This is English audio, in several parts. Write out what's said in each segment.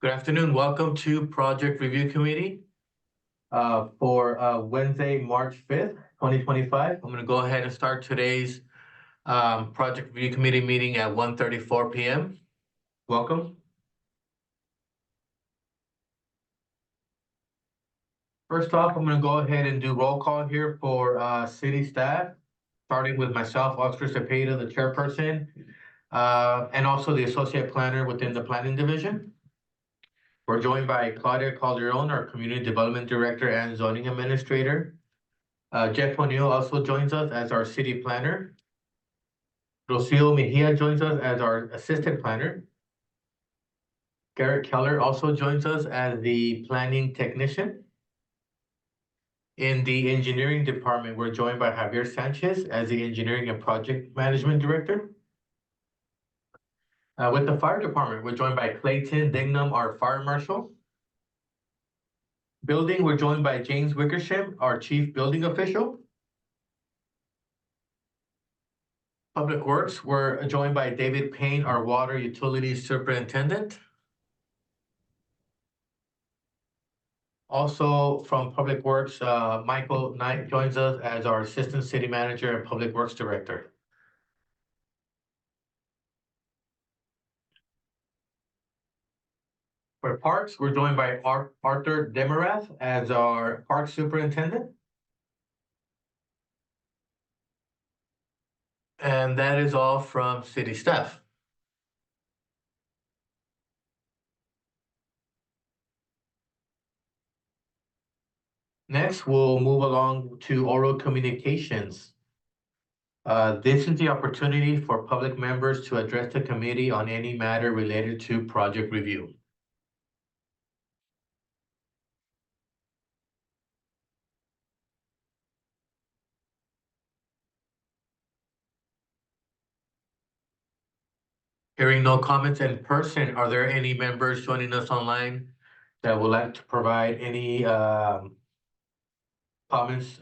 Good afternoon. Welcome to Project Review Committee for Wednesday, March 5th, 2025. I'm going to go ahead and start today's Project Review Committee meeting at 1:34 p.m. Welcome. First off, I'm going to go ahead and do roll call here for city staff, starting with myself, Oscar Cepeda, the chairperson, and also the associate planner within the planning division. We're joined by Claudia Calderon, our community development director and zoning administrator. Jeff O'Neill also joins us as our city planner. Rocio Mejia joins us as our assistant planner. Garrett Keller also joins us as the planning technician. In the engineering department, we're joined by Javier Sanchez as the engineering and project management director. With the fire department, we're joined by Clayton Dignam, our fire marshal. Building, we're joined by James Wickersham, our chief building official. Public Works, we're joined by David Payne, our water utilities superintendent. Also from Public Works, Michael Knight joins us as our assistant city manager and Public Works director. For Parks, we're joined by Arthur Demarath as our park superintendent. And that is all from city staff. Next, we'll move along to oral communications. This is the opportunity for public members to address the committee on any matter related to project review. Hearing no comments in person, are there any members joining us online that would like to provide any comments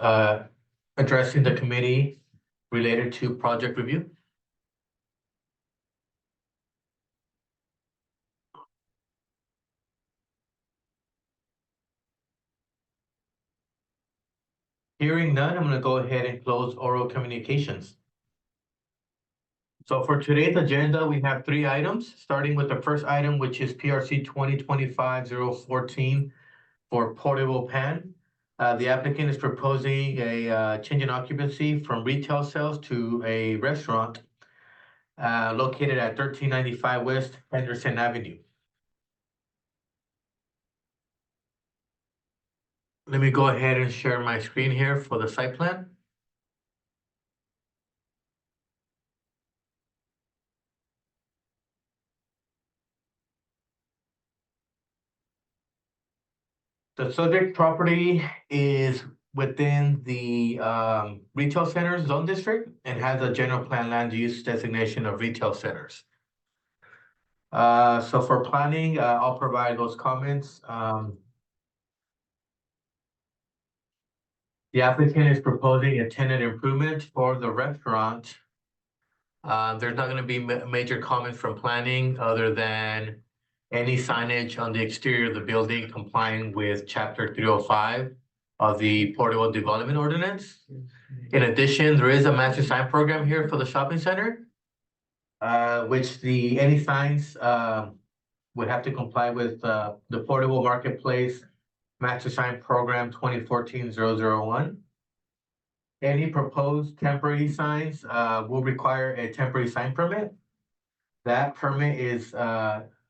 addressing the committee related to project review? Hearing none, I'm going to go ahead and close oral communications. So for today's agenda, we have 3 items, starting with the first item, which is PRC 2025-014 for Porterville Pan. The applicant is proposing a change in occupancy from retail sales to a restaurant located at 1395 West Henderson Avenue. Let me go ahead and share my screen here for the site plan. The subject property is within the retail centers zone district and has a general plan land use designation of retail centers. So for planning, I'll provide those comments. The applicant is proposing a tenant improvement for the restaurant. There's not going to be major comments from planning other than any signage on the exterior of the building complying with Chapter 305 of the Porterville Development Ordinance. In addition, there is a master sign program here for the shopping center, which any signs would have to comply with the Porterville Marketplace Master Sign Program 2014-001. Any proposed temporary signs will require a temporary sign permit. That permit is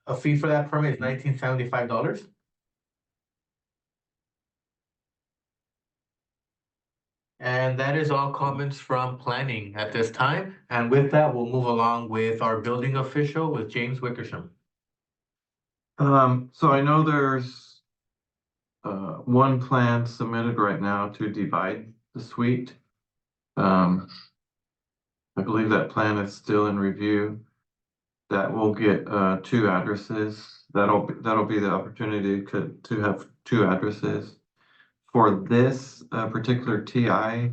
a fee for that permit is $1975. And that is all comments from planning at this time. And with that, we'll move along with our building official with James Wickersham. So I know there's one plan submitted right now to divide the suite. I believe that plan is still in review. That will get 2 addresses. That'll be the opportunity to have 2 addresses. For this particular TI,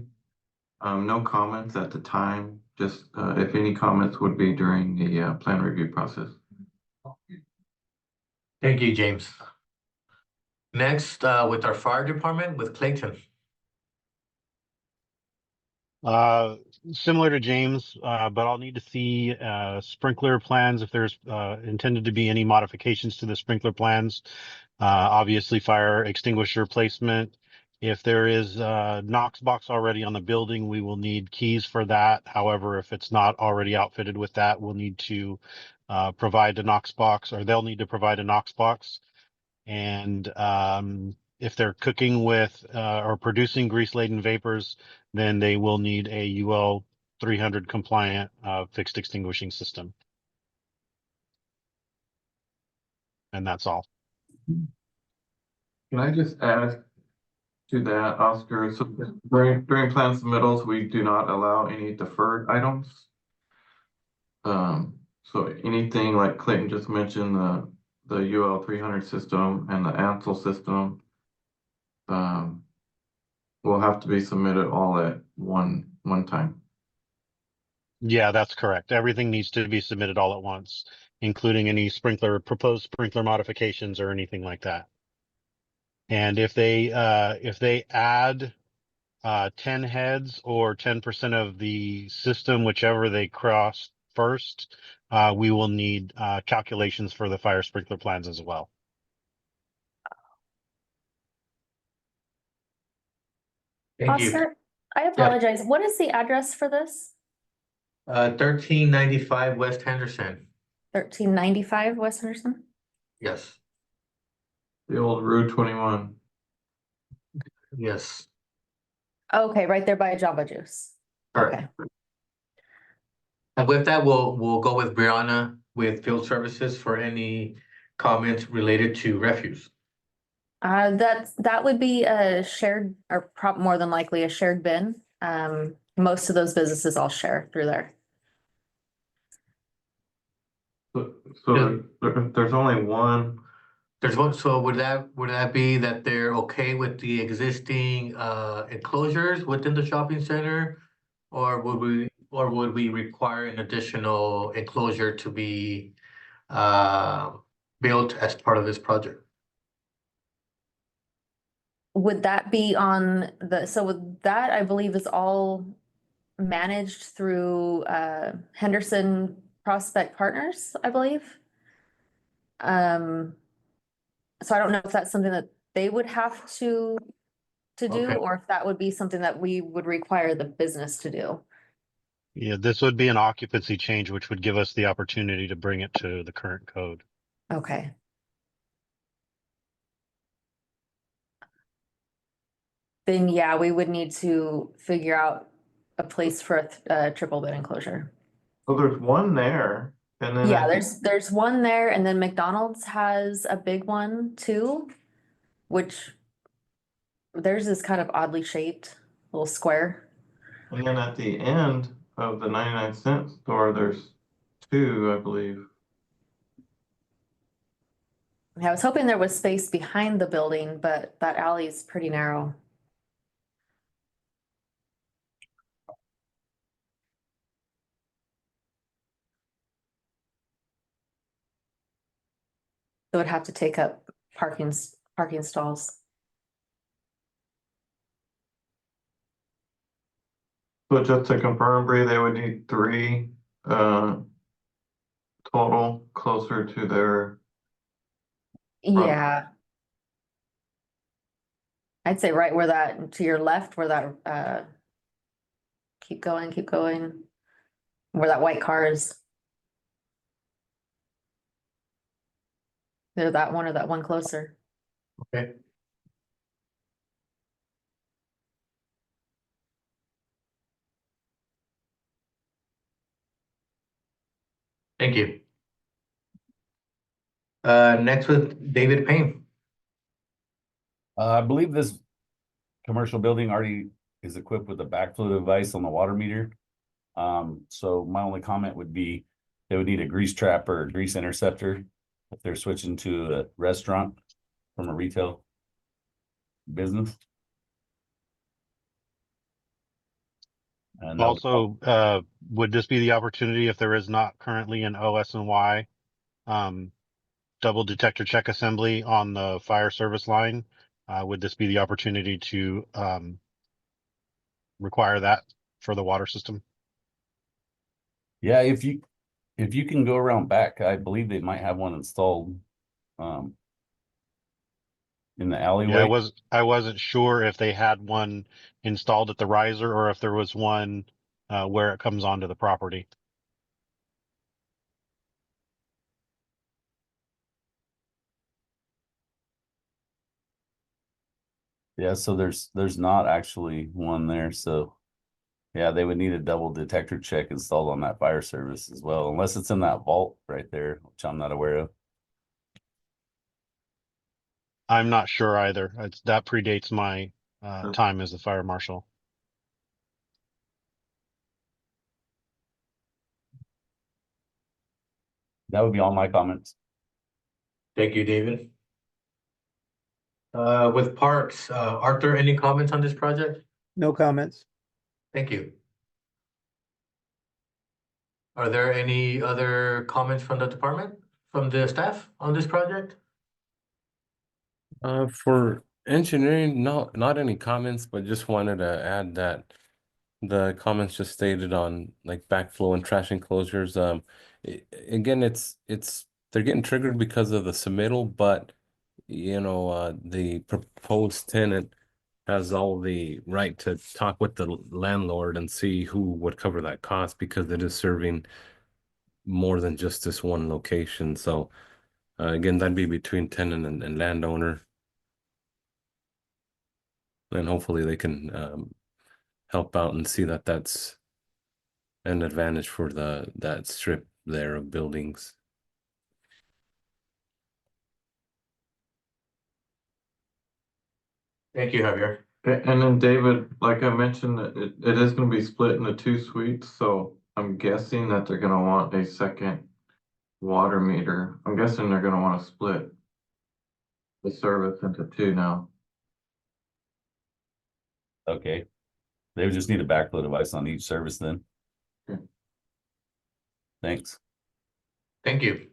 no comments at the time. Just if any comments would be during the plan review process. Thank you, James. Next, with our fire department with Clayton. Similar to James, but I'll need to see sprinkler plans if there's intended to be any modifications to the sprinkler plans. Obviously, fire extinguisher placement. If there is a Knox box already on the building, we will need keys for that. However, if it's not already outfitted with that, we'll need to provide a Knox box, or they'll need to provide a Knox box. And if they're cooking with or producing grease-laden vapors, then they will need a UL 300 compliant fixed extinguishing system. And that's all. Can I just add to that, Oscar? So during plan submittals, we do not allow any deferred items. So anything like Clayton just mentioned, the UL 300 system and the Ansel system, will have to be submitted all at one time. Yeah, that's correct. Everything needs to be submitted all at once, including any proposed sprinkler modifications or anything like that. And if they add 10 heads or 10% of the system, whichever they cross first, we will need calculations for the fire sprinkler plans as well. Thank you. Oscar, I apologize. What is the address for this? 1395 West Henderson. 1395 West Henderson? Yes, The old Route 21. yes. Okay, right there by Java Juice. Okay. And with that, we'll go with Brianna with field services for any comments related to refuse. That would be a shared, or more than likely a shared bin. Most of those businesses all share through there. So there's only one. There's one, so would that be that they're okay with the existing enclosures within the shopping center? Or would we require an additional enclosure to be built as part of this project? Would that be on so with that, I believe is all managed through Henderson Prospect Partners, I believe. So I don't know if that's something that they would have to do, Okay. or if that would be something that we would require the business to do. Yeah, this would be an occupancy change, which would give us the opportunity to bring it to the current code. Okay. Then, yeah, we would need to figure out a place for a triple bin enclosure. So there's one there, and then Yeah, there's one there, and then McDonald's has a big one too, which theirs is kind of oddly shaped, little square. and then at the end of the 99-cent store, there's two, I believe. Yeah, I was hoping there was space behind the building, but that alley is pretty narrow. It would have to take up parking stalls. So just to confirm, Bree, they would need three total closer to their. Yeah. I'd say right where that, to your left, where that, keep going, where that white car is. Either that one or that one closer. Okay. Thank you. Next with David Payne. I believe this commercial building already is equipped with a backflow device on the water meter. So my only comment would be they would need a grease trap or a grease interceptor if they're switching to a restaurant from a retail business. And that would- Also, would this be the opportunity if there is not currently an OS&Y double detector check assembly on the fire service line, would this be the opportunity to require that for the water system? Yeah, if you can go around back, I believe they might have one installed. In the Yeah, alleyway. I wasn't sure if they had one installed at the riser or if there was one where it comes onto the property. Yeah, so there's not actually one there, so yeah, they would need a double detector check installed on that fire service as well, unless it's in that vault right there, which I'm not aware of. I'm not sure either. That predates my time as the fire marshal. That would be all my comments. Thank you, David. With parks, Arthur, any comments on this project? No comments. Thank you. Are there any other comments from the department, from the staff on this project? For engineering, not any comments, but just wanted to add that the comments just stated on like backflow and trash enclosures. Again, it's they're getting triggered because of the submittal, but the proposed tenant has all the right to talk with the landlord and see who would cover that cost because it is serving more than just this one location. So again, that'd be between tenant and landowner. And hopefully they can help out and see that that's an advantage for that strip there of buildings. Thank you, Javier. And then David, like I mentioned, it is gonna be split into 2 suites, so I'm guessing that they're gonna want a second water meter. I'm guessing they're gonna wanna split the service into 2 now. Okay. They would just need a backflow device on each service then. Okay. Thanks. Thank you.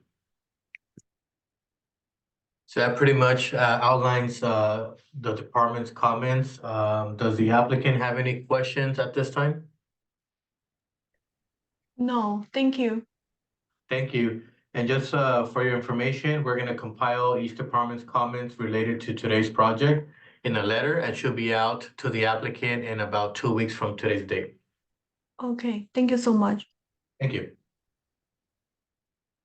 So that pretty much outlines the department's comments. Does the applicant have any questions at this time? No, thank you. Thank you. And just for your information, we're gonna compile each department's comments related to today's project in a letter and should be out to the applicant in about 2 weeks from today's date. Okay, thank you so much. Thank you.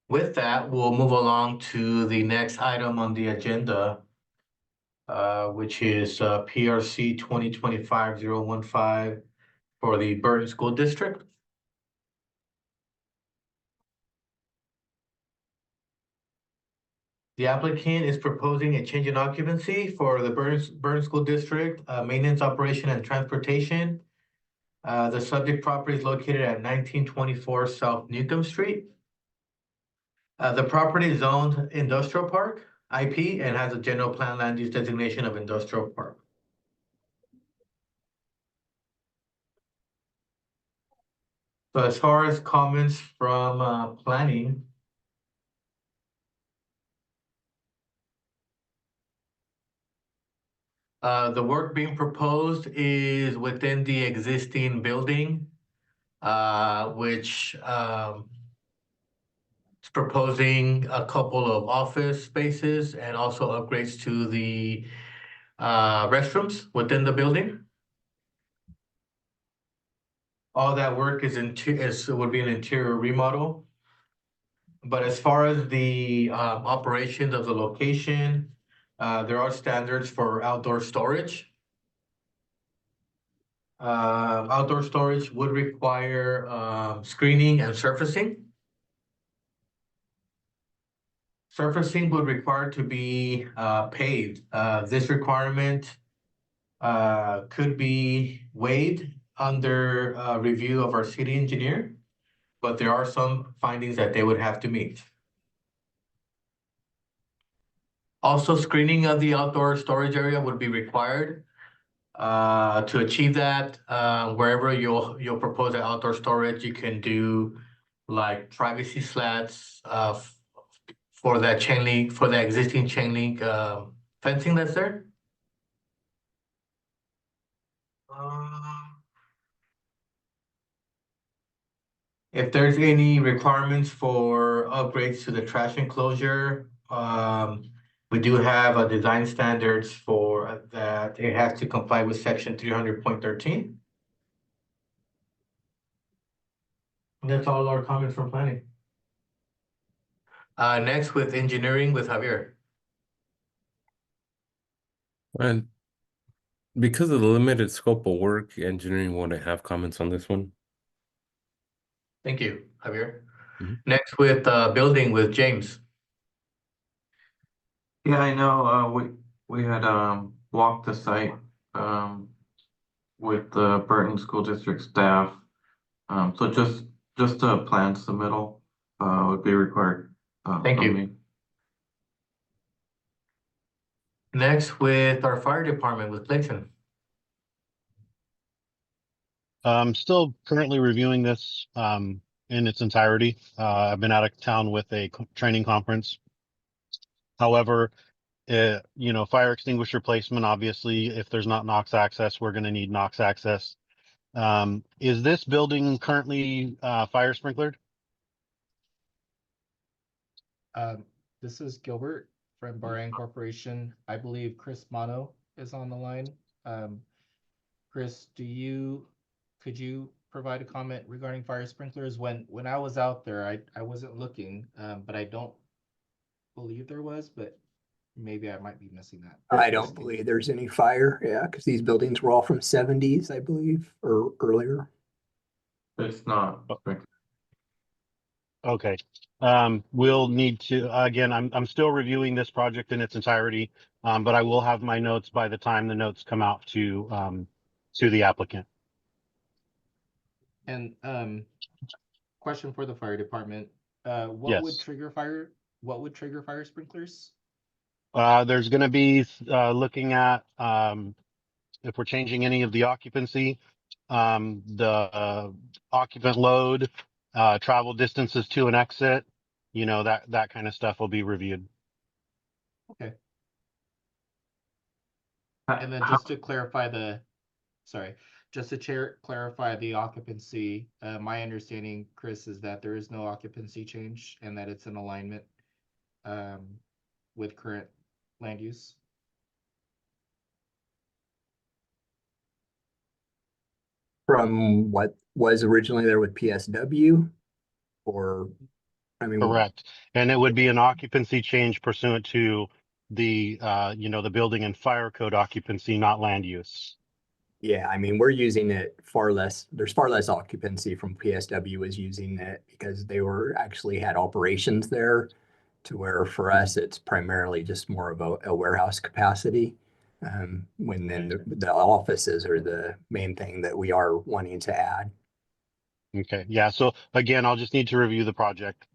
With that, we'll move along to the next item on the agenda, which is PRC 2025-015 for the Burton School District. The applicant is proposing a change in occupancy for the Burton School District, maintenance, operation, and transportation. The subject property is located at 1924 South Newcomb Street. The property is zoned industrial park, IP, and has a general plan land use designation of industrial park. So as far as comments from planning. The work being proposed is within the existing building, which is proposing a couple of office spaces and also upgrades to the restrooms within the building. All that work would be an interior remodel. But as far as the operations of the location, there are standards for outdoor storage. Outdoor storage would require screening and surfacing. Surfacing would require to be paved. This requirement could be waived under review of our city engineer, but there are some findings that they would have to meet. Also, screening of the outdoor storage area would be required. To achieve that, wherever you'll propose an outdoor storage, you can do like privacy slats for that chain link, for the existing chain link, fencing that's there? If there's any requirements for upgrades to the trash enclosure, we do have a design standards for that. It has to comply with section 300.13. That's all our comments from planning. Next with engineering with Javier. And because of the limited scope of work, engineering wouldn't have comments on this one. Thank you, Javier. Mhm. Next with building with James. Yeah, I know, we had, walked the site, with the Burton School District staff. So just a plan submittal, would be required. Thank from you. me. Next with our fire department with Clayton. I'm still currently reviewing this in its entirety. I've been out of town with a training conference. However, fire extinguisher placement, obviously, if there's not NOx access, we're going to need NOx access. Is this building currently fire sprinklered? This is Gilbert from Bahrain Corporation. I believe Chris Mano is on the line. Chris, could you provide a comment regarding fire sprinklers? When I was out there, I wasn't looking, but I don't believe there was, but maybe I might be missing that. I don't believe there's any fire, yeah, because these buildings were all from 70s, I believe, or earlier. It's not. Okay. We'll need to, again, I'm still reviewing this project in its entirety, but I will have my notes by the time the notes come out to the applicant. And question for the fire department. What would Yes. trigger fire sprinklers? There's going to be looking at if we're changing any of the occupancy, the occupant load, travel distances to an exit, that kind of stuff will be reviewed. Okay. And then just to clarify clarify the occupancy, my understanding, Chris, is that there is no occupancy change and that it's in alignment with current land use. From what was originally there with PSW, or, I mean, Correct. And it would be an occupancy change pursuant to the building and fire code occupancy, not land use. yeah, I mean, we're using it there's far less occupancy from PSW was using it because they actually had operations there, to where for us, it's primarily just more of a warehouse capacity. When then the offices are the main thing that we are wanting to add. Okay, yeah, so again, I'll just need to review the project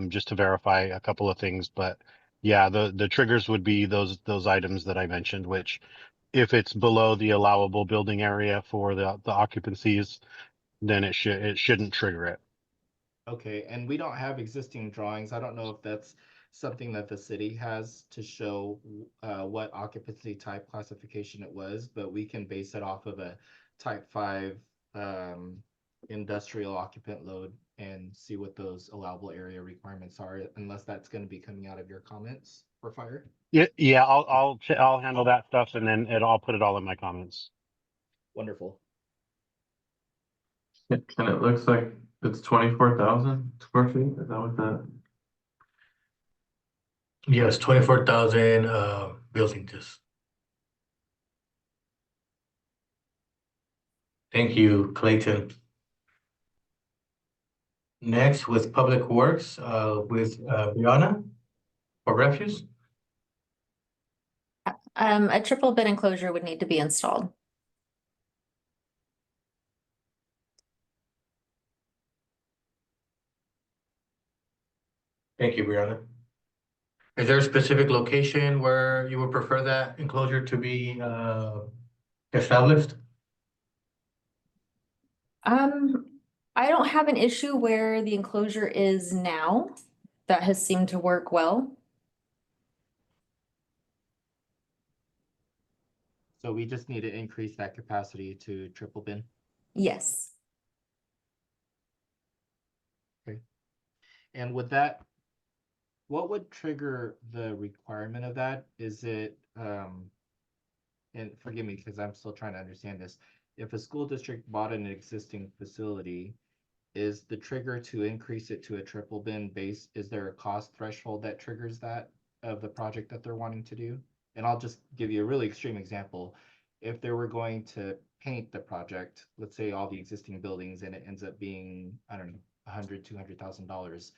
just to verify a couple of things, but yeah, the triggers would be those items that I mentioned, which if it's below the allowable building area for the occupancies, then it shouldn't trigger it. Okay, and we don't have existing drawings. I don't know if that's something that the city has to show what occupancy type classification it was, but we can base it off of a type 5 industrial occupant load and see what those allowable area requirements are, unless that's going to be coming out of your comments for fire. Yeah, I'll handle that stuff and then I'll put it all in my comments. Wonderful. And it looks like it's 24,000 square feet, is that what that? Yes, 24,000 buildings. Thank you, Clayton. Next with Public Works with Brianna for refuse. A triple bin enclosure would need to be installed. Thank you, Brianna. Is there a specific location where you would prefer that enclosure to be established? I don't have an issue where the enclosure is now. That has seemed to work well. So we just need to increase that capacity to triple bin. Yes. And with that, what would trigger the requirement of that? Is it, and forgive me, because I'm still trying to understand this. If a school district bought an existing facility, is the trigger to increase it to a triple bin base? Is there a cost threshold that triggers that of the project that they're wanting to do? And I'll just give you a really extreme example. If they were going to paint the project, let's say all the existing buildings, and it ends up being, I don't know, $100,000, $200,000,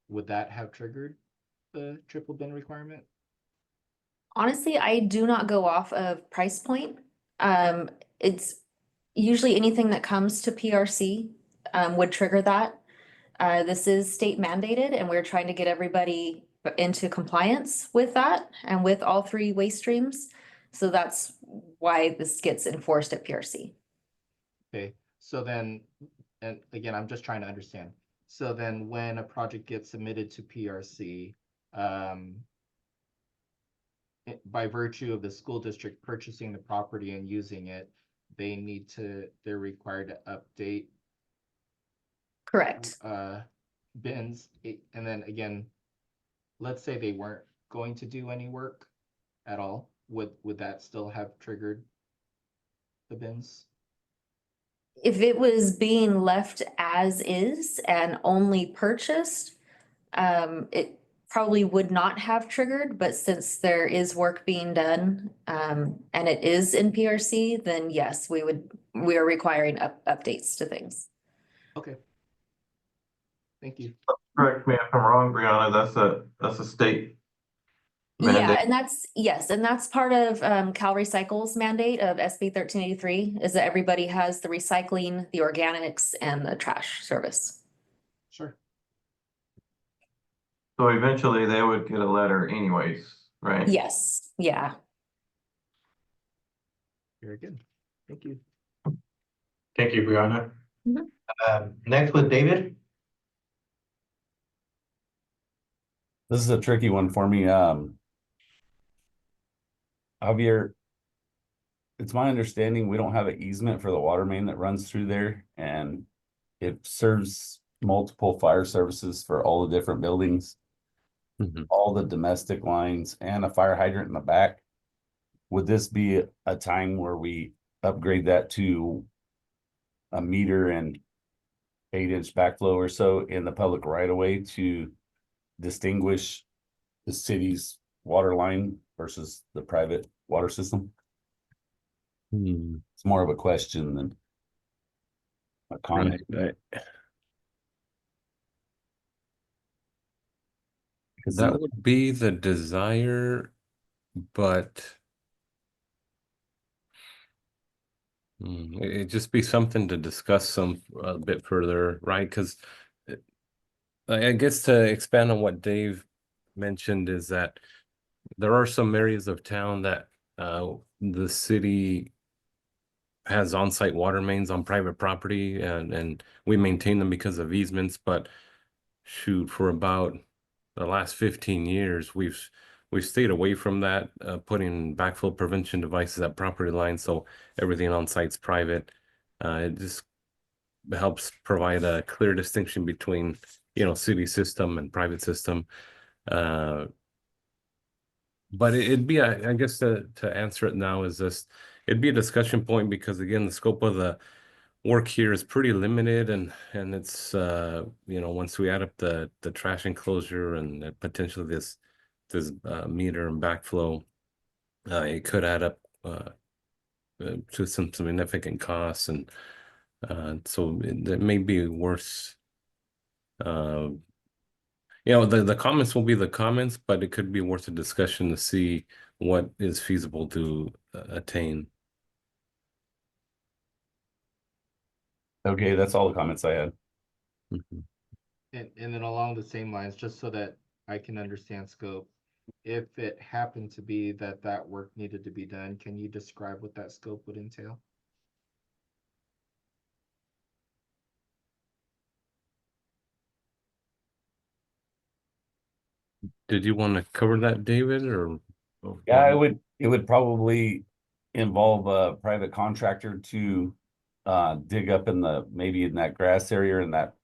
would that have triggered the triple bin requirement? Honestly, I do not go off of price point. It's usually anything that comes to PRC would trigger that. This is state mandated, and we're trying to get everybody into compliance with that and with all three waste streams. So that's why this gets enforced at PRC. Okay, so then, and again, I'm just trying to understand. So then when a project gets submitted to PRC, by virtue of the school district purchasing the property and using it, they're required to update Correct. bins. And then again, let's say they weren't going to do any work at all, would that still have triggered the bins? If it was being left as is and only purchased, it probably would not have triggered, but since there is work being done, and it is in PRC, then yes, we are requiring updates to things. Okay. Thank you. Correct me if I'm wrong, Brianna, that's a state Yeah, mandate. and that's part of Cal Recycle's mandate of SB 1383 is that everybody has the recycling, the organics, and the trash service. Sure. So eventually they would get a letter anyways, right? Yes, yeah. Very good. Thank you. Thank you, Brianna. Mhm. Next with David. This is a tricky one for me. Javier, it's my understanding we don't have an easement for the water main that runs through there, and it serves multiple fire services for all the different buildings, all the domestic lines, and a fire hydrant in the back. Would this be a time where we upgrade that to a meter and 8-inch backflow or so in the public right of way to distinguish the city's water line versus the private water system? It's more of a question than a comment. Right. Because That would be the desire, but it'd just be something to discuss a bit further, right? Because I guess to expand on what Dave mentioned is that there are some areas of town that the city has on-site water mains on private property, and we maintain them because of easements. But shoot, for about the last 15 years, we've stayed away from that, putting backflow prevention devices at property lines, so everything on site's private. It just helps provide a clear distinction between, city system and private system. But it'd be, I guess, to answer it now is this, it'd be a discussion point because again, the scope of the work here is pretty limited, and it's once we add up the trash enclosure and potentially this meter and backflow, it could add up to some significant costs, and so that may be worth the comments will be the comments, but it could be worth a discussion to see what is feasible to attain. Okay, that's all the comments I had. And then along the same lines, just so that I can understand scope, if it happened to be that work needed to be done, can you describe what that scope would entail? Did you want to cover that, David, or? Yeah, it would probably involve a private contractor to dig up in the, maybe in that grass area, in that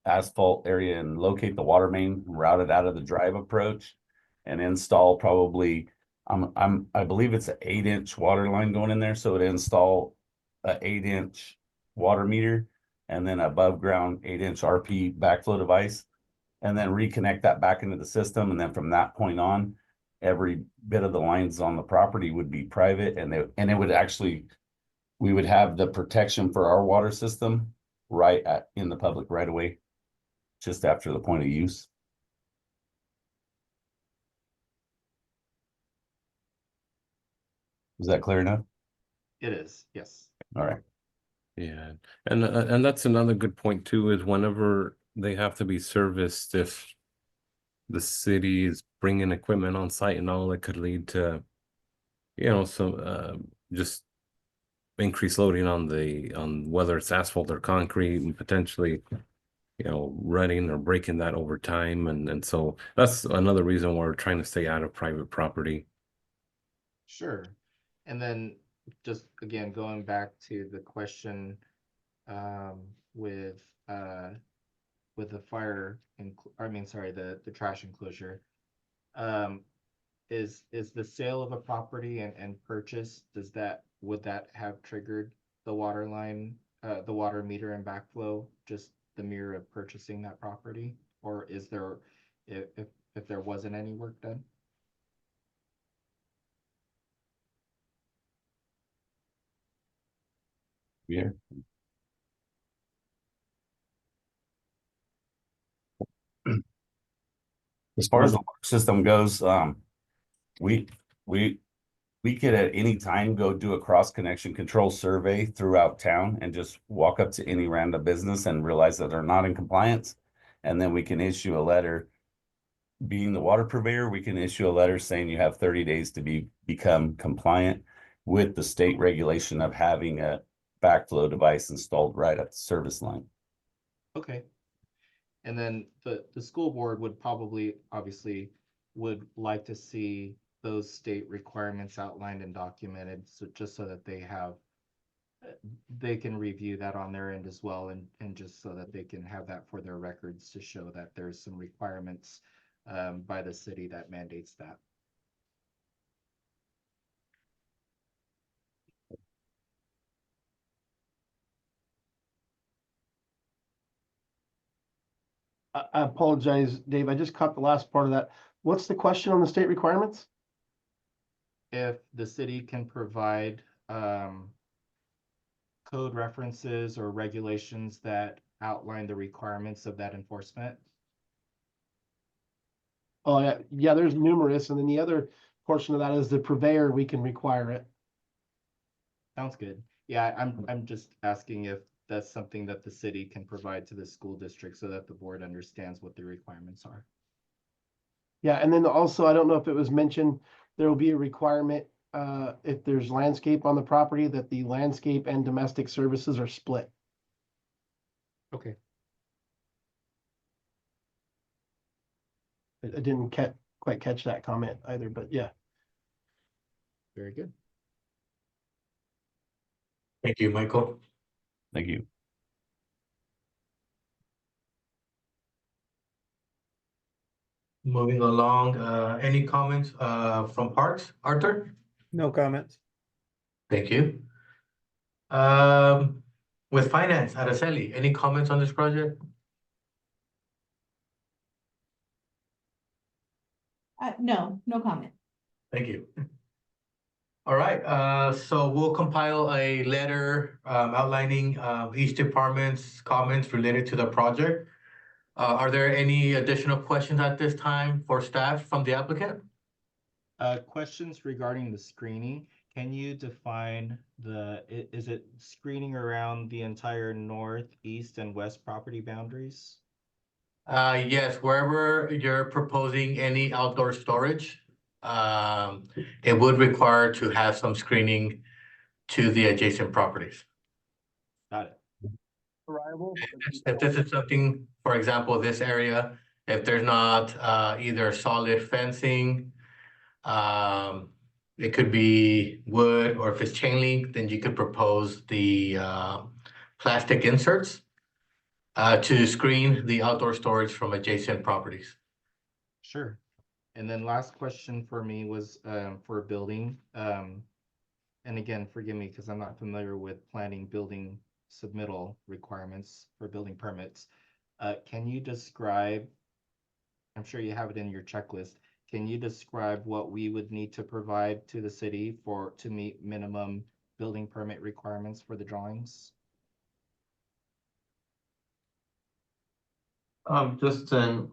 asphalt area, and locate the water main, route it out of the drive approach, and install probably, I believe it's an 8-inch water line going in there, so it install a 8-inch water meter and then above ground 8-inch RP backflow device, and then reconnect that back into the system. And then from that point on, every bit of the lines on the property would be private, and it would actually, we would have the protection for our water system right in the public right away, just after the point of use. Is that clear enough? It is, yes. All right. Yeah, and that's another good point too, is whenever they have to be serviced, if the city is bringing equipment on site and all, it could lead to, some just increased loading on whether it's asphalt or concrete, and potentially, rutting or breaking that over time, and so that's another reason why we're trying to stay out of private property. Sure. And then just again, going back to the question with the fire, the trash enclosure. Is the sale of a property and purchase, would that have triggered the water line, the water meter and backflow, just the mere of purchasing that property? Or is there, if there wasn't any work done? Yeah. As far as the water system goes, we could at any time go do a cross connection control survey throughout town and just walk up to any random business and realize that they're not in compliance. And then we can issue a letter, being the water purveyor, we can issue a letter saying you have 30 days to become compliant with the state regulation of having a backflow device installed right at the service line. Okay. And then the school board would probably, obviously, would like to see those state requirements outlined and documented, so just so that they can review that on their end as well, and just so that they can have that for their records to show that there's some requirements by the city that mandates that. I apologize, Dave. I just caught the last part of that. What's the question on the state requirements? If the city can provide code references or regulations that outline the requirements of that enforcement. Oh, yeah, yeah, there's numerous, and then the other portion of that is the purveyor, we can require it. Sounds good. Yeah, I'm just asking if that's something that the city can provide to the school district so that the board understands what the requirements are. Yeah, and then also, I don't know if it was mentioned, there will be a requirement, if there's landscape on the property, that the landscape and domestic services are split. Okay. I didn't quite catch that comment either, but yeah. Very good. Thank you, Michael. Thank you. Moving along, any comments from Parks, Arthur? No comments. Thank you. With Finance, Araceli, any comments on this project? No comment. Thank you. All right, so we'll compile a letter outlining each department's comments related to the project. Are there any additional questions at this time for staff from the applicant? Questions regarding the screening. Can you define is it screening around the entire north, east, and west property boundaries? Yes, wherever you're proposing any outdoor storage, it would require to have some screening to the adjacent properties. Got it. Arrival. If this is something, for example, this area, if there's not either solid fencing, it could be wood, or if it's chain link, then you could propose the plastic inserts to screen the outdoor storage from adjacent properties. Sure. And then last question for me was for a building. And again, forgive me because I'm not familiar with planning building submittal requirements for building permits. Can you describe, I'm sure you have it in your checklist, can you describe what we would need to provide to the city to meet minimum building permit requirements for the drawings? Just an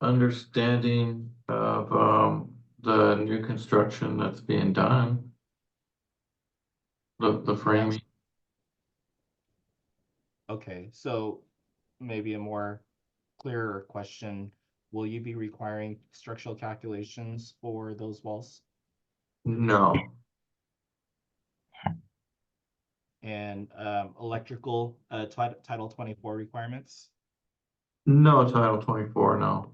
understanding of, the new construction that's being done. The framing. Okay, so maybe a more clearer question. Will you be requiring structural calculations for those walls? No, And electrical Title 24 requirements? no Title 24, no.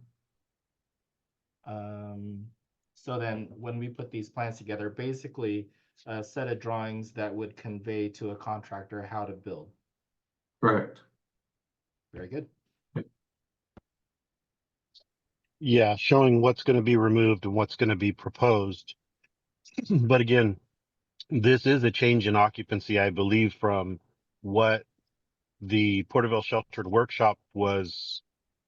So then when we put these plans together, basically a set of drawings that would convey to a contractor how to build. Correct. Very good. Yeah, showing what's going to be removed and what's going to be proposed. But again, this is a change in occupancy, I believe, from what the Porterville Sheltered Workshop was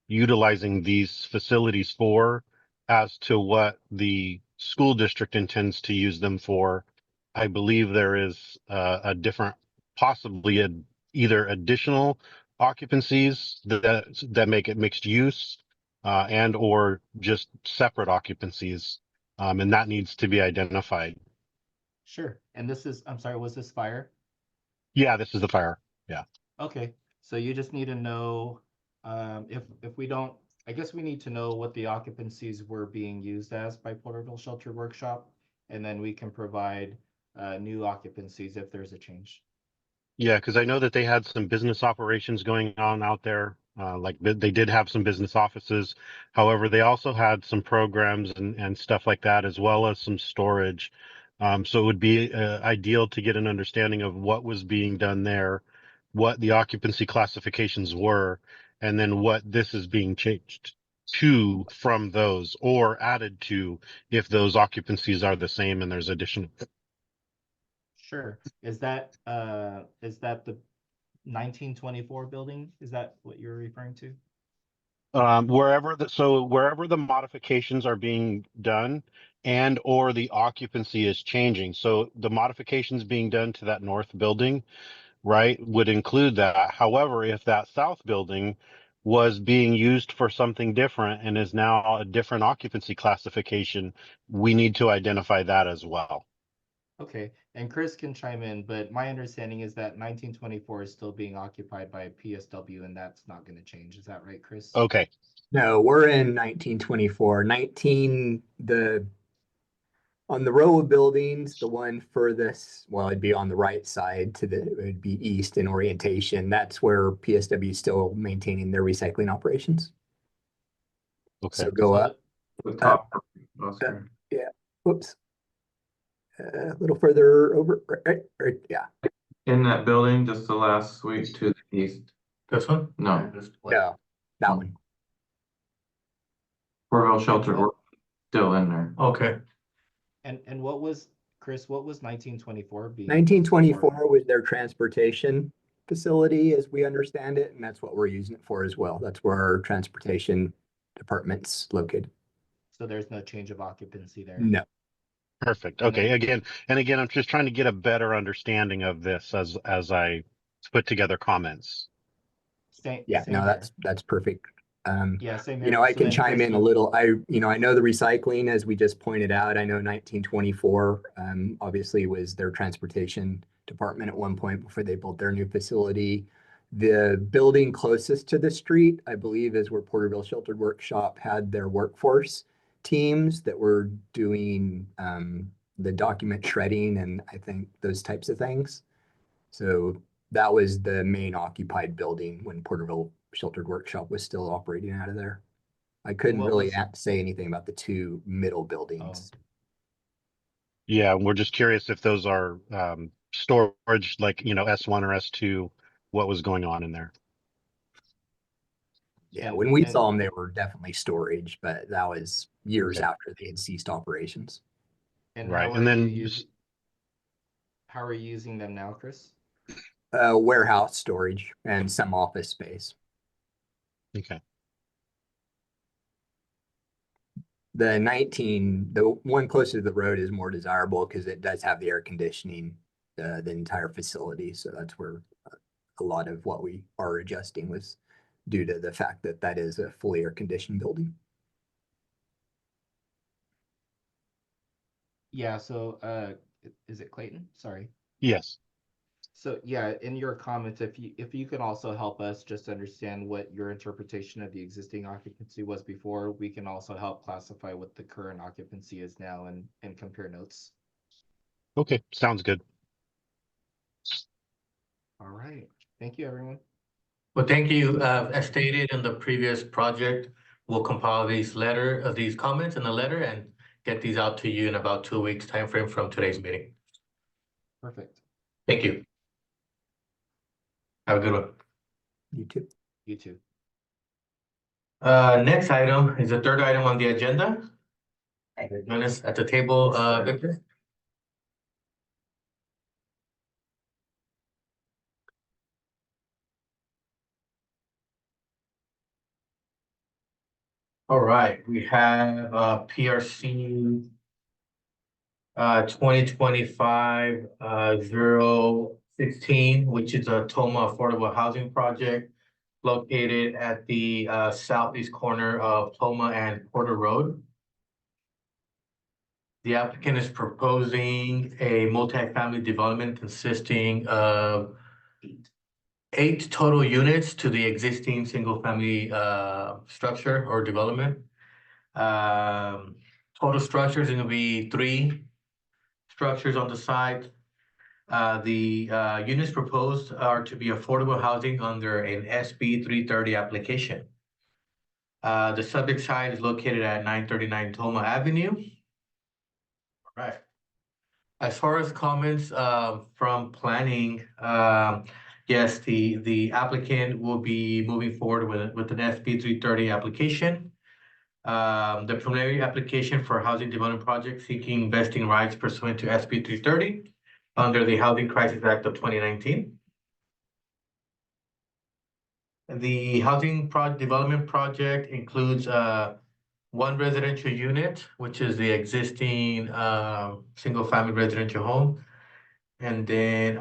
utilizing these facilities for, as to what the school district intends to use them for. I believe there is a different, possibly either additional occupancies that make it mixed use, and or just separate occupancies, and that needs to be identified. Sure. And this is, I'm sorry, was this fire? Yeah, this is the fire. Yeah. Okay, so you just need to know, if we don't, I guess we need to know what the occupancies were being used as by Porterville Shelter Workshop, and then we can provide new occupancies if there's a change. Yeah, because I know that they had some business operations going on out there. Like they did have some business offices. However, they also had some programs and stuff like that, as well as some storage. So it would be ideal to get an understanding of what was being done there, what the occupancy classifications were, and then what this is being changed to from those, or added to if those occupancies are the same and there's additional. Sure. Is that the 1924 building? Is that what you're referring to? Wherever the modifications are being done and or the occupancy is changing. So the modifications being done to that north building, right, would include that. However, if that south building was being used for something different and is now a different occupancy classification, we need to identify that as well. Okay, and Chris can chime in, but my understanding is that 1924 is still being occupied by PSW and that's not going to change. Is that right, Chris? Okay. No, we're in 1924. On the row of buildings, the one furthest, well, it'd be on the right side it would be east in orientation. That's where PSW is still maintaining their recycling operations. Okay. So go up. The top, Oscar. Yeah, whoops. A little further over, right, yeah. In that building, just the last suite to the east. This one? No, No, that one. Porterville Sheltered Work still in there. Okay. And what was, Chris, what was 1924 being? 1924 was their transportation facility, as we understand it, and that's what we're using it for as well. That's where our transportation department's located. So there's no change of occupancy there? No. Perfect. Okay. Again, I'm just trying to get a better understanding of this as I put together comments. Same No, here. that's perfect. Yeah, same here. I So can then chime Chris in a little. I know the recycling, as we just pointed out. I know 1924, obviously was their transportation department at one point before they built their new facility. The building closest to the street, I believe, is where Porterville Sheltered Workshop had their workforce teams that were doing the document shredding and I think those types of things. So that was the main occupied building when Porterville Sheltered Workshop was still operating out of there. I couldn't what really was- say anything about the two middle buildings. Yeah, we're just curious if those are storage, like, S1 or S2, what was going on in there. Yeah, And- when we and- saw them, they were definitely storage, but that was years Okay. after they had ceased operations. And Right, how and are then you how are you using them now, Chris? Warehouse storage and some office space. okay. The one closer to the road is more desirable because it does have the air conditioning, the entire facility. So that's where a lot of what we are adjusting was due to the fact that that is a fully air conditioned building. Yeah, so is it Clayton? Sorry. Yes. So yeah, in your comments, if you can also help us just understand what your interpretation of the existing occupancy was before, we can also help classify what the current occupancy is now and compare notes. Okay, sounds good. All right. Thank you, everyone. Well, thank you. As stated in the previous project, we'll compile these comments in a letter and get these out to you in about 2 weeks timeframe from today's meeting. Perfect. Thank you. Have a good one. You too. You too. Next item is the third item on the agenda. Join us at the table, Victor. All right, we have PRC 2025 016, which is a Toma Affordable Housing Project located at the southeast corner of Toma and Porter Road. The applicant is proposing a multifamily development consisting of 8 total units to the existing single-family structure or development. Total structures are gonna be 3 structures on the site. The units proposed are to be affordable housing under an SB 330 application. The subject site is located at 939 Toma Avenue. All right. As far as comments from planning, yes, the applicant will be moving forward with an SB 330 application. The preliminary application for housing development project seeking vesting rights pursuant to SB 330 under the Housing Crisis Act of 2019. The development project includes 1 residential unit, which is the existing single-family residential home. And then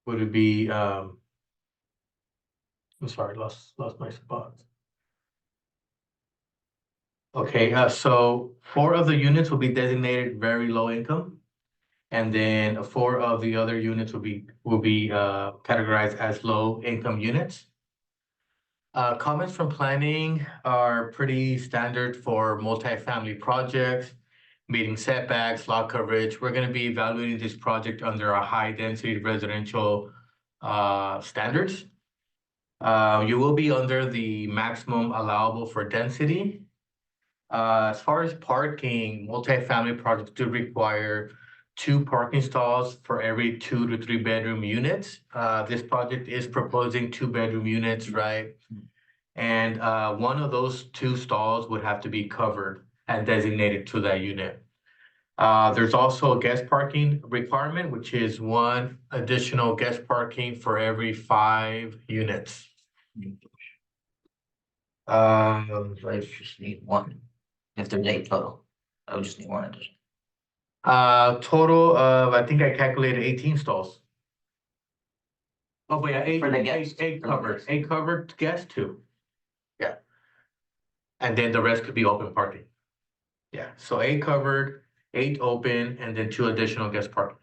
would it be I'm sorry, lost my spot. Okay, so 4 of the units will be designated very low income. And then 4 of the other units will be categorized as low income units. Comments from planning are pretty standard for multifamily projects, meeting setbacks, lot coverage. We're gonna be evaluating this project under a high density residential standards. You will be under the maximum allowable for density. As far as parking, multifamily projects do require 2 parking stalls for every 2 to 3 bedroom units. This project is proposing 2-bedroom units, right? And one of those 2 stalls would have to be covered and designated to that unit. There's also a guest parking requirement, which is 1 additional guest parking for every 5 units. I just need 1. If there's 8 total, I would just need 1 addition. Total of, I think I calculated 18 stalls. Oh, but yeah, 8 For the guests. 8 For the covered, guests. 8 covered guests too. Yeah. And then the rest could be open parking. Yeah, so 8 covered, 8 open, and then 2 additional guest parking.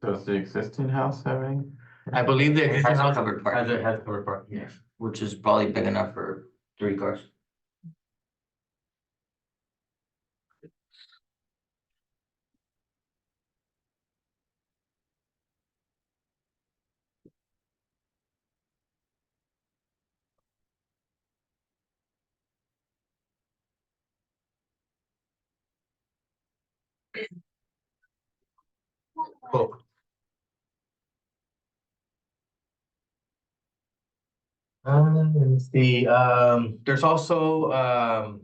Does the existing house having? I believe the It existing has house covered parking. has covered parking, yes. Which is probably big enough for 3 cars. Cool. Let's see, there's also,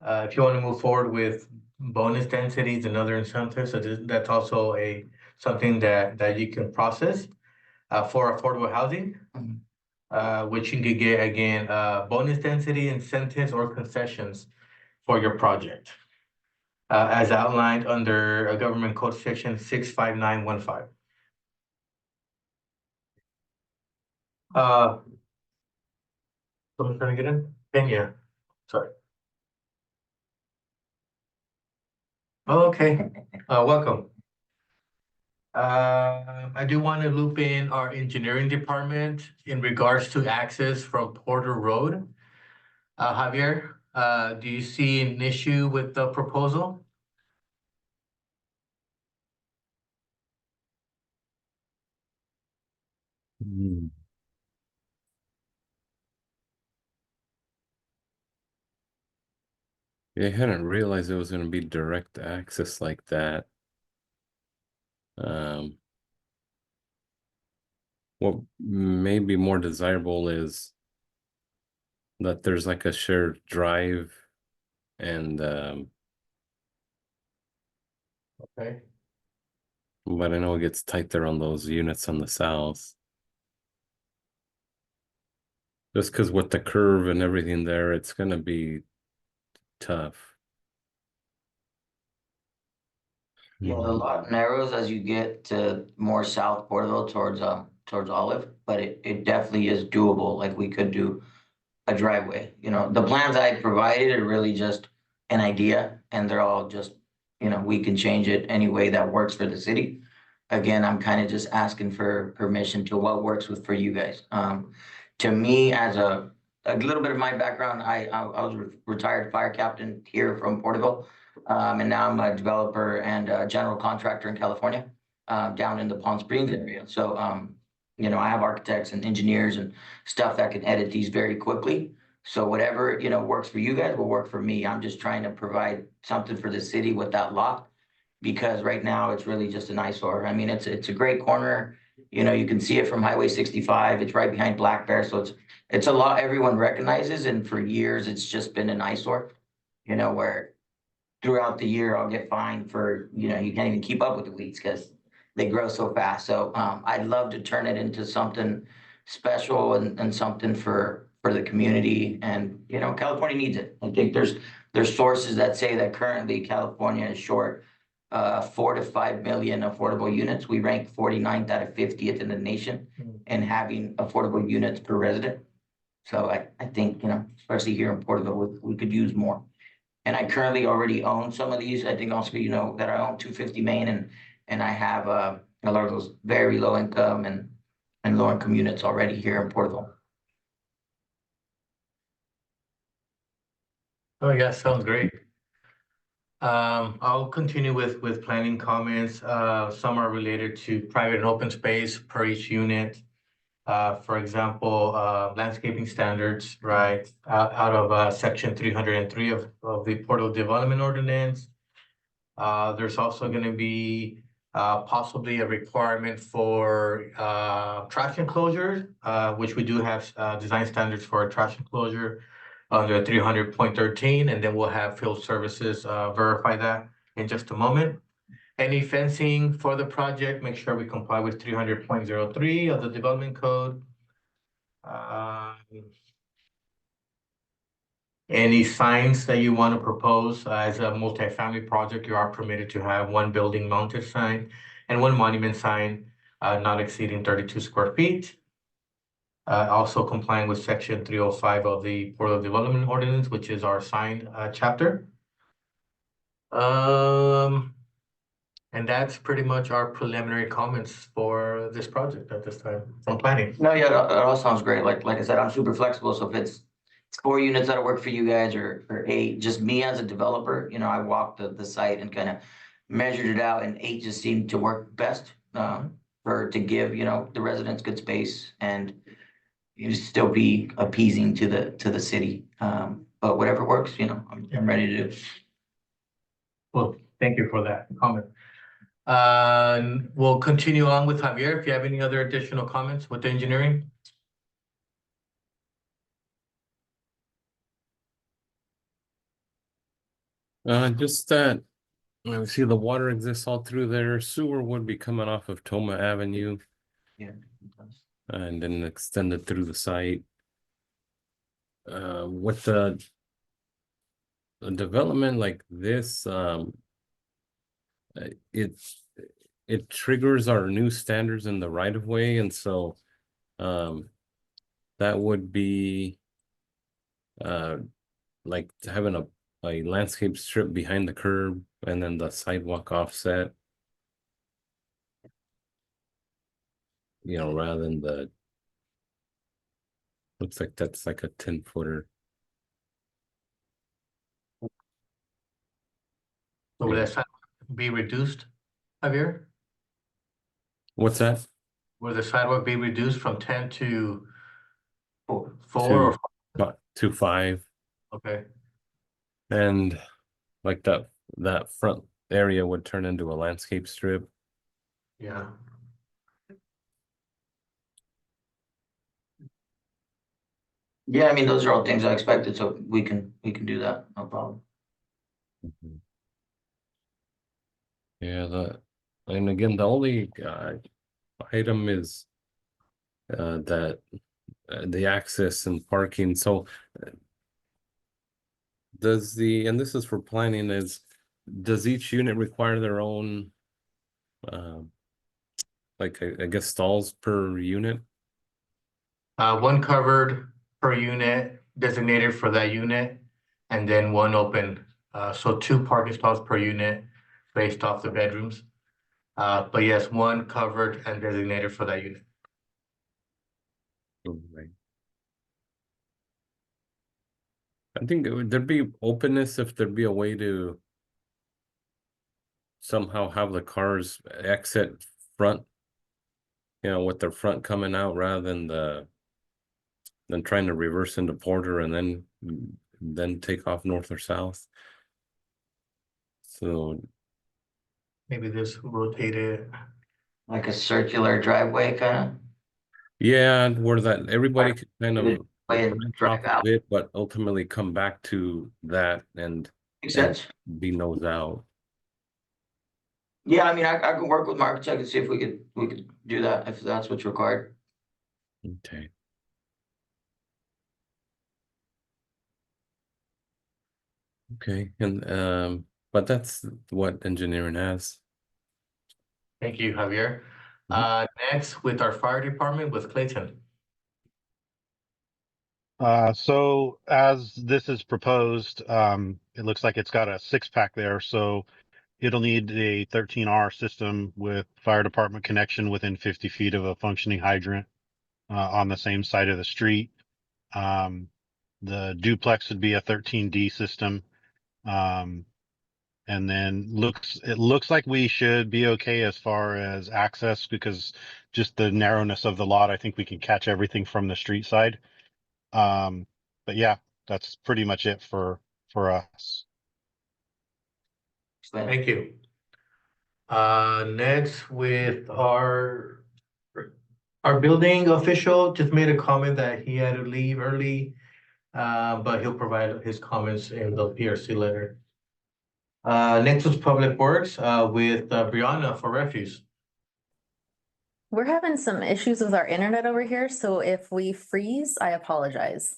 if you want to move forward with bonus densities and other incentives, so that's also something that you can process, for affordable housing. Which you could get, again, bonus density incentives or concessions for your project. As outlined under Government Code Section 65915. Someone trying to get in? Kenya, sorry. Oh, okay, welcome. I do want to loop in our engineering department in regards to access from Porter Road. Javier, do you see an issue with the proposal? Hmm. Yeah, I hadn't realized it was going to be direct access like that. What may be more desirable is that there's like a shared drive and Okay. but I know it gets tight there on those units on the south. Just because with the curve and everything there, it's gonna be tough. Yeah, the lot narrows as you get to more south Porterville towards Olive, but it definitely is doable. Like we could do a driveway. You know, the plans I provided are really just an idea and they're all just, we can change it any way that works for the city. Again, I'm kind of just asking for permission to what works for you guys. To me, as a little bit of my background, I was a retired fire captain here from Porterville. And now I'm a developer and a general contractor in California, down in the Palm Springs area. So, I have architects and engineers and stuff that can edit these very quickly. So whatever, works for you guys will work for me. I'm just trying to provide something for the city with that lot. Because right now it's really just an eyesore. I mean, it's a great corner. You can see it from Highway 65. It's right behind Black Bear. So it's a lot everyone recognizes. And for years, it's just been an eyesore, where throughout the year I'll get fined for, you can't even keep up with the weeds because they grow so fast. So I'd love to turn it into something special and something for the community. And, California needs it. I think there's sources that say that currently California is short 4 to 5 million affordable units. We rank 49th out of 50th in the nation in having affordable units per resident. So I think, especially here in Porterville, we could use more. And I currently already own some of these. I think also, that I own 250 Main and I have a lot of those very low income and low income units already here in Porterville. Oh, yeah, sounds great. I'll continue with planning comments. Some are related to private and open space per each unit. For example, landscaping standards, right, out of section 303 of the Portal Development Ordinance. There's also going to be possibly a requirement for trash enclosures, which we do have design standards for a trash enclosure under 300.13, and then we'll have field services verify that in just a moment. Any fencing for the project, make sure we comply with 300.03 of the development code. Any signs that you want to propose as a multifamily project, you are permitted to have one building mounted sign and one monument sign, not exceeding 32 square feet. Also complying with section 305 of the Portal Development Ordinance, which is our sign chapter. And that's pretty much our preliminary comments for this project at this time from planning. No, yeah, that all sounds great. Like I said, I'm super flexible. So if it's 4 units that'll work for you guys or 8, just me as a developer, I walked the site and kind of measured it out, and 8 just seemed to work best to give, the residents good space and still be appeasing to the city. But whatever works, I'm ready to do. Well, thank you for that comment. We'll continue on with Javier. If you have any other additional comments with the engineering? Just that, I see the water exists all through there. Sewer would be coming off of Toma Avenue Yeah. and then extended through the site. With a development like this, it it triggers our new standards in the right of way, and so that would be like having a landscape strip behind the curb and then the sidewalk offset, rather than looks like that's like a 10-footer. So will Yeah. that sidewalk be reduced, Javier? What's that? Will the sidewalk be reduced from 10 to four or About 2.5, okay? and like that front area would turn into a landscape strip. Yeah. Yeah, I mean, those are all things I expected, so we can do that, no problem. Yeah, and again, the only item is that the access and parking. So and this is for planning, does each unit require their own like I guess stalls per unit? One covered per unit designated for that unit, and then one open. So 2 parking stalls per unit based off the bedrooms. But yes, one covered and designated for that unit. Right. I think there'd be openness if there'd be a way to somehow have the cars exit front, with their front coming out rather than trying to reverse into Porter and then take off north or south. So Maybe this rotated. Like a circular driveway kind yeah, where that everybody could kind of. of Way and branch drive off a out. bit, but ultimately come back to that and Makes sense. be nose out. Yeah, I mean, I can work with my architect and see if we could do that if that's what's required. Okay. Okay, and but that's what engineering has. Thank you, Javier. Next with our fire department with Clayton. So as this is proposed, it looks like it's got a 6-pack there, so it'll need a 13R system with fire department connection within 50 feet of a functioning hydrant on the same side of the street. The duplex would be a 13D system. And then it looks like we should be okay as far as access, because just the narrowness of the lot, I think we can catch everything from the street side. But yeah, that's pretty much it for us. Thank you. Next with our building official just made a comment that he had to leave early, but he'll provide his comments in the PRC letter. Next was Public Works with Brianna for refuse. We're having some issues with our internet over here, so if we freeze, I apologize.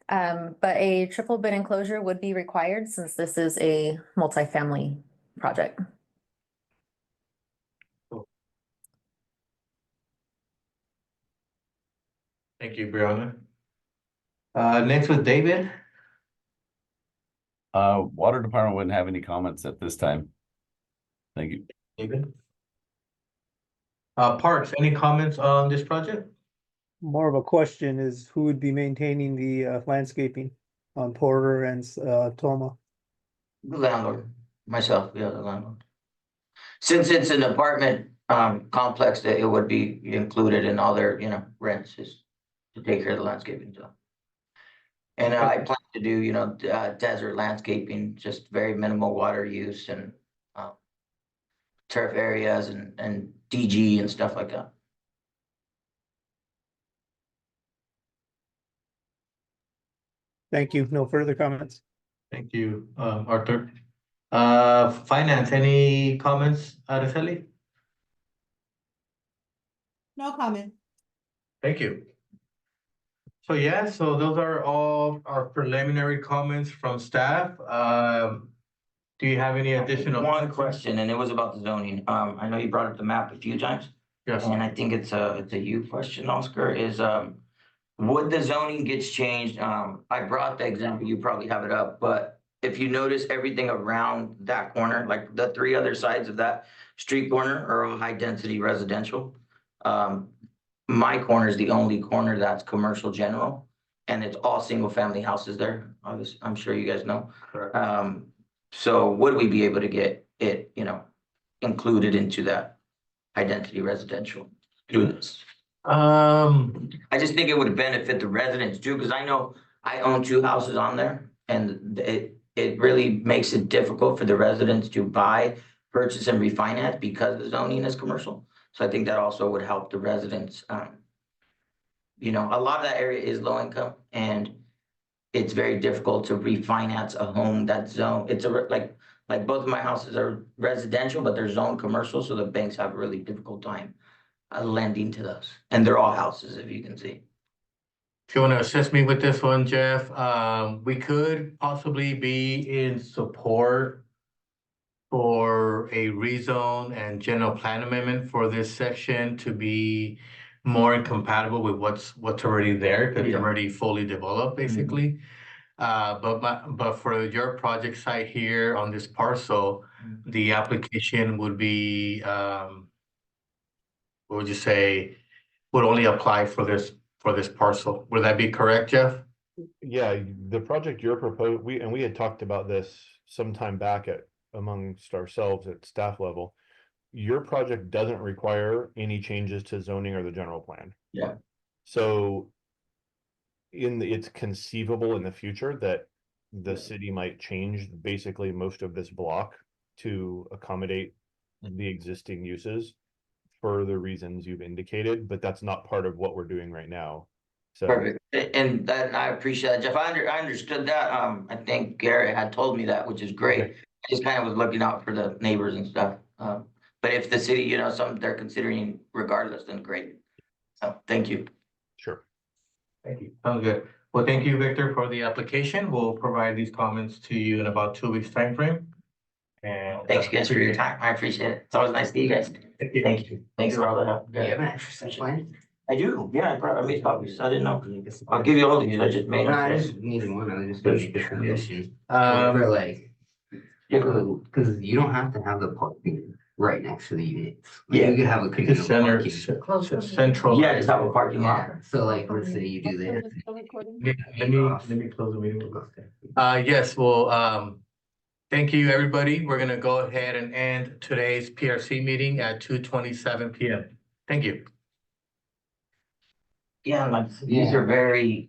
But a triple bin enclosure would be required since this is a multifamily project. Thank you, Brianna. Next was David. Water department wouldn't have any comments at this time. Thank you. David. Parks, any comments on this project? More of a question is who would be maintaining the landscaping on Porter and Toma? The landlord, myself, yeah, the landlord. Since it's an apartment complex, that it would be included in all their, rents is to take care of the landscaping, so. And I plan to do, you know, desert landscaping, just very minimal water use and turf areas and DG and stuff like that. Thank you. No further comments. Thank you, Arthur. Finance, any comments, Araceli? No comment. Thank you. So yeah, so those are all our preliminary comments from staff. Do you have any additional? One question, and it was about the zoning. I know you brought up the map a few times. Yes. And I think it's a you question, Oscar, is would the zoning gets changed? I brought the example, you probably have it up, but if you notice everything around that corner, like the three other sides of that street corner are all high density residential. My corner is the only corner that's commercial general, and it's all single family houses there. I'm sure you guys know. Correct. So would we be able to get it, you know, included into that identity residential through this? I just think it would benefit the residents too, because I know I own 2 houses on there, and it really makes it difficult for the residents to buy, purchase, and refinance because the zoning is commercial. So I think that also would help the residents. You know, a lot of that area is low income, and it's very difficult to refinance a home that's zoned. It's like both of my houses are residential, but they're zoned commercial, so the banks have a really difficult time lending to those. And they're all houses, if you can see. If you want to assist me with this one, Jeff, we could possibly be in support for a rezone and general plan amendment for this section to be more incompatible with what's already there, because it's Yeah. already fully developed, basically. But for your project site here on this parcel, the application would be, what would you say, would only apply for this parcel. Would that be correct, Jeff? Yeah, the project you're proposing, we had talked about this some time back amongst ourselves at staff level. Your project doesn't require any changes to zoning or the general plan. Yeah. So it's conceivable in the future that the city might change basically most of this block to accommodate the existing uses for the reasons you've indicated, but that's not part of what we're doing right now. So Perfect. And that, I appreciate that, Jeff. I understood that. I think Garrett had told me that, which is great. Okay. I just kind of was looking out for the neighbors and stuff. But if the city, you know, something they're considering regardless, then great. So thank you. sure. Thank you. Sounds good. Well, thank you, Victor, for the application. We'll provide these comments to you in about 2 weeks timeframe. And Thanks guys for your time. I appreciate it. It's always nice to see you guys. Thank you. Thank you. Thanks for all the help. Do you have an extra set plan? I do. Yeah, I made copies. I didn't know. I'll give you all of these. I just made. No, I just needed one. I was just gonna make a suggestion. For Um, like, because you don't have to have the parking right next to the units. Like, Yeah. You could have a you could communal center, parking. central. Yeah, just have a parking lot. Yeah, so like, let's say you do this. Let me close the meeting. Yes, well, thank you, everybody. We're gonna go ahead and end today's PRC meeting at 2:27 PM. Thank you. Yeah, like these are very